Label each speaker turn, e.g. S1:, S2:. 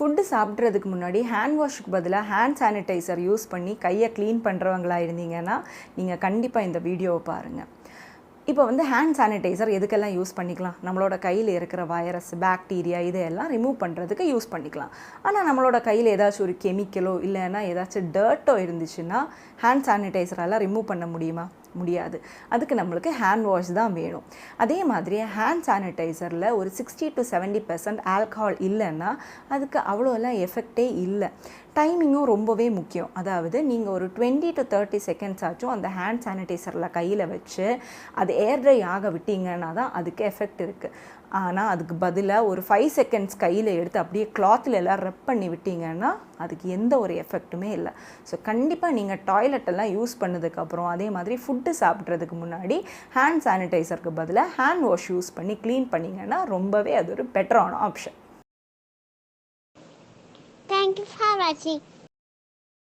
S1: Food சாப்பிட்றதுக்கு முன்னாடி hand வாஷுக்கு பதிலாக ஹேண்ட் சானிடைசர் யூஸ் பண்ணி கையை க்ளீன் பண்ணுறவங்களா இருந்தீங்கன்னா நீங்கள் கண்டிப்பாக இந்த வீடியோவை பாருங்கள். இப்போ ஹேண்ட் சானிடைசர் எதுக்கெல்லாம் யூஸ் பண்ணிக்கலாம்? நம்மளோட கையில் இருக்கிற வைரஸ், பாக்டீரியா இதையெல்லாம் ரிமூவ் பண்ணுறதுக்கு யூஸ் பண்ணிக்கலாம். ஆனால் நம்மளோட கையில் ஏதாச்சும் ஒரு கெமிக்கலோ இல்லைன்னா ஏதாச்சும் டர்ட்டோ இருந்துச்சுன்னா ஹேண்ட் சானிடைசரால் ரிமூவ் பண்ண முடியுமா? முடியாது. அதுக்கு நம்மளுக்கு ஹேண்ட் வாஷ் தான் வேணும். அதே மாதிரி ஹேண்ட் சானிடைசரில் ஒரு 60 to 70% ஆல்கஹால் இல்லைன்னா அதுக்கு அவ்வளோலாம் எஃபெக்டே இல்லை. டைமிங்கும் ரொம்பவே முக்கியம். அதாவது நீங்கள் ஒரு 20 to 30 செகண்ட்ஸ் ஆச்சும் அந்த ஹேண்ட் சானிடைசரில் கையில் வச்சு அது ஏர் ட்ரை ஆக விட்டீங்கன்னா தான் அதுக்கு எஃபெக்ட் இருக்குது. ஆனால் அதுக்கு பதிலாக ஒரு 5 செகண்ட்ஸ் கையில் எடுத்து அப்படியே கிளாத்தில் எல்லாம் ரெப் பண்ணி விட்டீங்கன்னா அதுக்கு எந்த ஒரு எஃபெக்ட்டுமே இல்லை. ஸோ கண்டிப்பாக நீங்கள் டாய்லெட்டெல்லாம் யூஸ் பண்ணதுக்கப்புறம் அதே மாதிரி ஃபுட்டு சாப்பிட்றதுக்கு முன்னாடி ஹேண்ட் சானிடைசருக்கு பதிலாக ஹேண்ட் வாஷ் யூஸ் பண்ணி க்ளீன் பண்ணிங்கன்னா ரொம்பவே அது ஒரு பெட்டரான option.
S2: Thank you for watching.